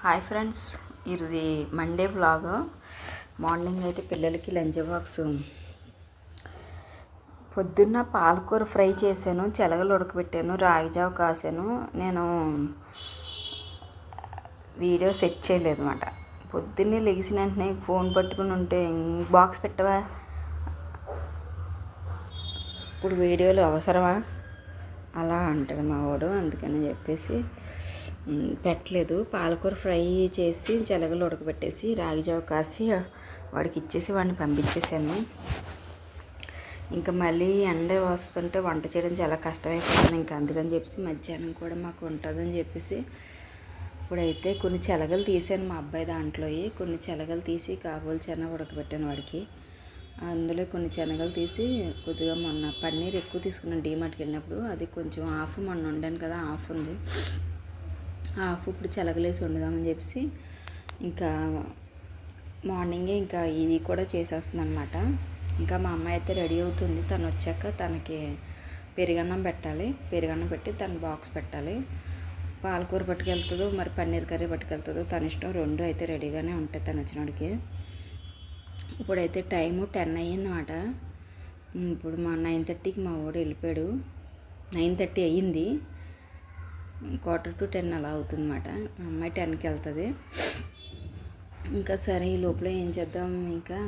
Hi friends, ఇది Monday vlog. Morning అయితే పిల్లలకి లంచ్ బాక్స్ పొద్దున్న పాలకూర ఫ్రై చేశాను, శనగలు ఉడకబెట్టాను, రాగిజావ కాసాను. నేను వీడియో సెట్ చేయలేదు అన్నమాట. పొద్దున్నే లెగిసిన వెంటనే ఫోన్ పట్టుకుని ఉంటే బాక్స్ పెట్టవా, ఇప్పుడు వీడియోలు అవసరమా అలా అంటాడు మా వాడు. అందుకని చెప్పేసి పెట్టలేదు. పాలకూర ఫ్రై చేసి శనగలు ఉడకబెట్టేసి రాగిజావ కాసి వాడికి ఇచ్చేసి వాడిని పంపించేసాను. ఇంకా మళ్ళీ ఎండ వస్తుంటే వంట చేయడం చాలా కష్టమైపోతుంది. ఇంకా అందుకని చెప్పేసి మధ్యాహ్నం కూడా మాకు ఉంటుందని చెప్పేసి ఇప్పుడైతే కొన్ని శనగలు తీసాను. మా అబ్బాయి దాంట్లో కొన్ని శనగలు తీసి కాబోలు చెన ఉడకబెట్టాను వాడికి. అందులో కొన్ని శనగలు తీసి కొద్దిగా మొన్న పన్నీర్ ఎక్కువ తీసుకున్నాను డీమార్ట్కి వెళ్ళినప్పుడు. అది కొంచెం హాఫ్ మొన్న వండాను కదా, హాఫ్ ఉంది. హాఫ్ ఇప్పుడు శనగలేసి వండుదామని చెప్పేసి ఇంకా మార్నింగే ఇంకా ఇది కూడా చేసేస్తుంది అనమాట. ఇంకా మా అమ్మాయి అయితే రెడీ అవుతుంది. తను వచ్చాక తనకి పెరుగన్నం పెట్టాలి. పెరుగన్నం పెట్టి తను బాక్స్ పెట్టాలి. పాలకూర పట్టుకెళ్తుందో మరి పన్నీర్ కర్రీ పట్టుకెళ్తుందో తన ఇష్టం. రెండు అయితే రెడీగానే ఉంటాయి తను వచ్చినోడికి. ఇప్పుడైతే టైము 10 అయ్యిందన్నమాట. ఇప్పుడు మా 9:30కి మా వాడు వెళ్ళిపోయాడు. 9:30 అయ్యింది. 9:45 అలా అవుతుందన్నమాట. మా అమ్మాయి 10కి వెళ్తుంది. ఇంకా సరే ఈ లోపల ఏం చేద్దాం, ఇంకా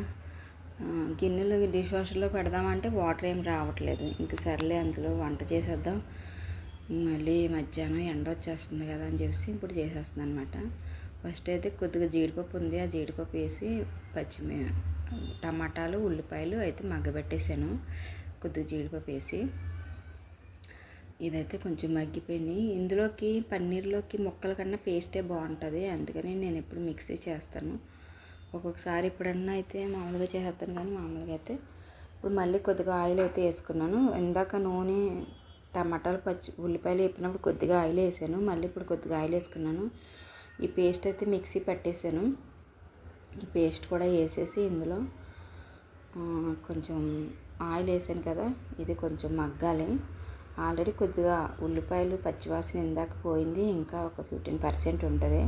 గిన్నెలు డిష్ వాషర్లో పెడదామంటే వాటర్ ఏం రావట్లేదు. ఇంక సరేలే అందులో వంట చేసేద్దాం, మళ్ళీ మధ్యాహ్నం ఎండ వచ్చేస్తుంది కదా అని చెప్పేసి ఇప్పుడు చేసేస్తుంది అనమాట. ఫస్ట్ అయితే కొద్దిగా జీడిపప్పు ఉంది, ఆ జీడిపప్పు వేసి టమాటాలు ఉల్లిపాయలు అయితే మగ్గబెట్టేసాను. కొద్దిగా జీడిపప్పు వేసి ఇదైతే కొంచెం మగ్గిపోయింది. ఇందులోకి పన్నీర్లోకి ముక్కల కన్నా పేస్టే బాగుంటుంది. అందుకని నేను ఎప్పుడు మిక్సీ చేస్తాను. ఒక్కొక్కసారి ఎప్పుడన్నా అయితే మామూలుగా చేసేస్తాను, కానీ మామూలుగా అయితే ఇప్పుడు మళ్ళీ కొద్దిగా ఆయిల్ అయితే వేసుకున్నాను. ఇందాక నూనె టమాటాలు ఉల్లిపాయలు వేపినప్పుడు కొద్దిగా ఆయిల్ వేసాను, మళ్ళీ ఇప్పుడు కొద్దిగా ఆయిల్ వేసుకున్నాను. ఈ పేస్ట్ అయితే మిక్సీ పట్టేసాను. ఈ పేస్ట్ కూడా వేసేసి ఇందులో కొంచెం ఆయిల్ వేసాను కదా, ఇది కొంచెం మగ్గాలి. ఆల్రెడీ కొద్దిగా ఉల్లిపాయలు పచ్చివాసన ఇందాక పోయింది, ఇంకా ఒక 15% ఉంటుంది.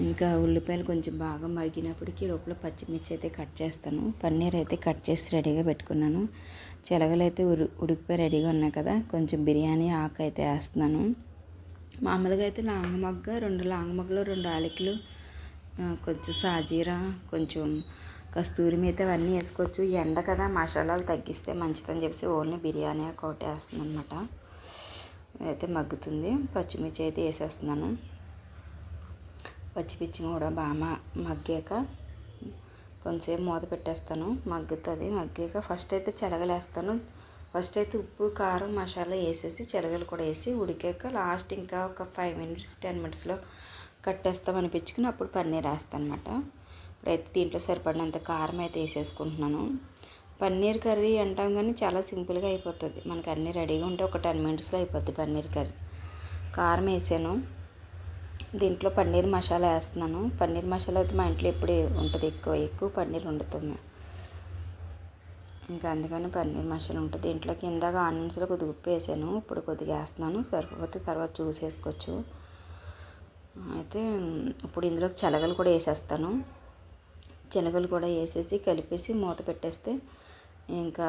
ఇంకా ఉల్లిపాయలు కొంచెం బాగా మగ్గినప్పటికీ లోపల పచ్చిమిర్చి అయితే కట్ చేస్తాను. పన్నీర్ అయితే కట్ చేసి రెడీగా పెట్టుకున్నాను. శనగలు అయితే ఉడికిపోయి రెడీగా ఉన్నాయి కదా, కొంచెం బిర్యానీ ఆకు అయితే వేస్తున్నాను. మామూలుగా అయితే లాంగ్ మొగ్గ, 2 లాంగ్ మొగ్గలు, 2 యాలకులు, కొంచెం సాజీరా, కొంచెం కస్తూరి మేతి అవన్నీ వేసుకోవచ్చు. ఎండ కదా, మసాలాలు తగ్గిస్తే మంచిదని చెప్పేసి ఓన్లీ బిర్యానీ ఒకటి వేస్తుంది అనమాట. అయితే మగ్గుతుంది. పచ్చిమిర్చి అయితే వేసేస్తున్నాను. పచ్చిమిర్చి కూడా బాగా మగ్గాక కొంచెంసేపు మూత పెట్టేస్తాను. మగ్గుతుంది. మగ్గాక ఫస్ట్ అయితే శనగలు వేస్తాను. ఫస్ట్ అయితే ఉప్పు కారం మసాలా వేసేసి శనగలు కూడా వేసి ఉడికాక లాస్ట్ ఇంకా ఒక 5 మినిట్స్ 10 మినిట్స్లో కట్టేస్తాం అనిపించుకుని అప్పుడు పన్నీర్ వేస్తాను అనమాట. ఇప్పుడైతే దీంట్లో సరిపడినంత కారం అయితే వేసేసుకుంటున్నాను. పన్నీర్ కర్రీ అంటాం కానీ చాలా సింపుల్గా అయిపోతుంది. మనకు అన్నీ రెడీగా ఉంటే ఒక 10 మినిట్స్లో అయిపోద్ది పన్నీర్ కర్రీ. కారం వేసాను. దీంట్లో పన్నీర్ మసాలా వేస్తున్నాను. పన్నీర్ మసాలా అయితే మా ఇంట్లో ఎప్పుడు ఉంటుంది, ఎక్కువ పన్నీర్ వండుతాము. ఇంకా అందుకని పన్నీర్ మసాలా ఉంటుంది. దీంట్లో కిందగా ఆనియన్స్లో కొద్దిగా ఉప్పు వేసాను. ఇప్పుడు కొద్దిగా వేస్తున్నాను, సరిపోతే తర్వాత చూసేసుకోవచ్చు. అయితే ఇప్పుడు ఇందులోకి శనగలు కూడా వేసేస్తాను. శనగలు కూడా వేసేసి కలిపేసి మూత పెట్టేస్తే ఇంకా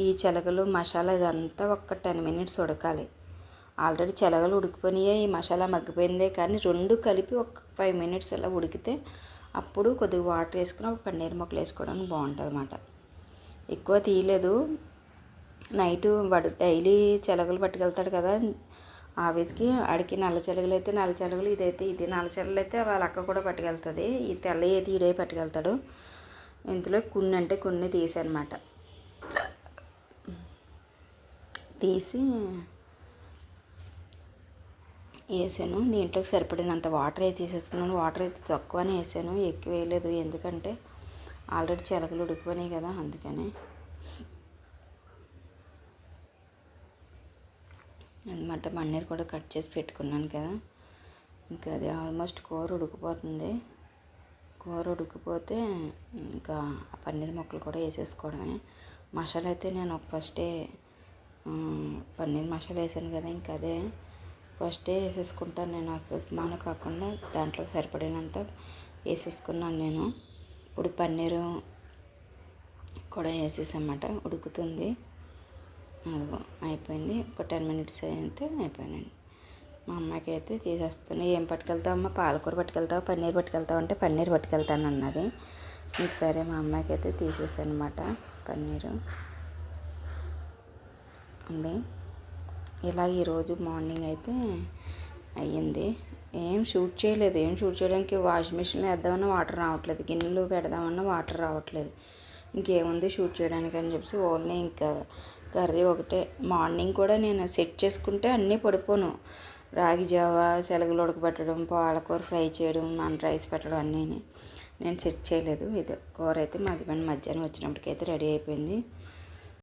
ఈ శనగలు మసాలా ఇదంతా ఒక 10 మినిట్స్ ఉడకాలి. ఆల్రెడీ శనగలు ఉడికిపోయినాయి, ఈ మసాలా మగ్గిపోయిందే, కానీ రెండు కలిపి ఒక 5 మినిట్స్ అలా ఉడికితే అప్పుడు కొద్దిగా వాటర్ వేసుకుని ఒక పన్నీర్ ముక్కలు వేసుకోవడానికి బాగుంటుంది అన్నమాట. ఎక్కువ తీయలేదు. నైటు వాడు డైలీ శనగలు పట్టుకెళ్తాడు కదా ఆఫీస్కి. ఆడికి నల్ల శనగలు అయితే నల్ల శనగలు, ఇది నల్ల శనగలు అయితే వాళ్ళ అక్క కూడా పట్టుకెళ్తుంది. ఈ తెల్ల అయితే ఈడే పట్టుకెళ్తాడు. ఇందులో కొన్ని తీసానమాట. తీసి వేసాను. దీంట్లోకి సరిపడినంత వాటర్ అయితే తీసేస్తున్నాను. వాటర్ అయితే తక్కువనే వేసాను, ఎక్కువ వేయలేదు. ఎందుకంటే ఆల్రెడీ శనగలు ఉడికిపోయినాయి కదా, అందుకని అనమాట. పన్నీర్ కూడా కట్ చేసి పెట్టుకున్నాను కదా, ఇంకా అది ఆల్మోస్ట్ కూర ఉడికిపోతుంది. కూర ఉడికిపోతే ఇంకా పన్నీర్ ముక్కలు కూడా వేసేసుకోవడమే. మసాలా అయితే నేను ఫస్టే పన్నీర్ మసాలా వేసాను కదా, ఇంకా అదే ఫస్టే వేసేసుకుంటాను నేను, అస్తమానం కాకుండా దాంట్లో సరిపడినంత వేసేసుకున్నాను నేను. ఇప్పుడు పన్నీరు కూడా వేసేసన్నమాట, ఉడుకుతుంది. అదిగో అయిపోయింది. ఒక 10 minutes అయితే అయిపోయినండి. మా అమ్మాయికి అయితే తీసేస్తాను. ఏం పట్టుకెళ్తావు అమ్మ, పాలకూర పట్టుకెళ్తావు, పన్నీర్ పట్టుకెళ్తావు అంటే పన్నీర్ పట్టుకెళ్తాను అన్నది. ఇంక సరే మా అమ్మాయికి అయితే తీసేసాను అనమాట పన్నీరు అండి. ఇలా ఈరోజు మార్నింగ్ అయితే అయ్యింది. ఏం షూట్ చేయడానికి వాషింగ్ మిషన్లో వేద్దామన్నా వాటర్ రావట్లేదు, గిన్నెలు పెడదామన్నా వాటర్ రావట్లేదు. ఇంకేముంది షూట్ చేయడానికి అని చెప్పి ఓన్లీ ఇంకా కర్రీ ఒకటే. మార్నింగ్ కూడా నేను సెట్ చేసుకుంటే అన్నీ పడిపోను. రాగి జావా, శనగలు ఉడకబెట్టడం, పాలకూర ఫ్రై చేయడం, మన రైస్ పెట్టడం అన్నీ నేను సెట్ చేయలేదు. ఇది కూర అయితే మా హస్బెండ్ మధ్యాహ్నం వచ్చినప్పటికైతే రెడీ అయిపోయింది.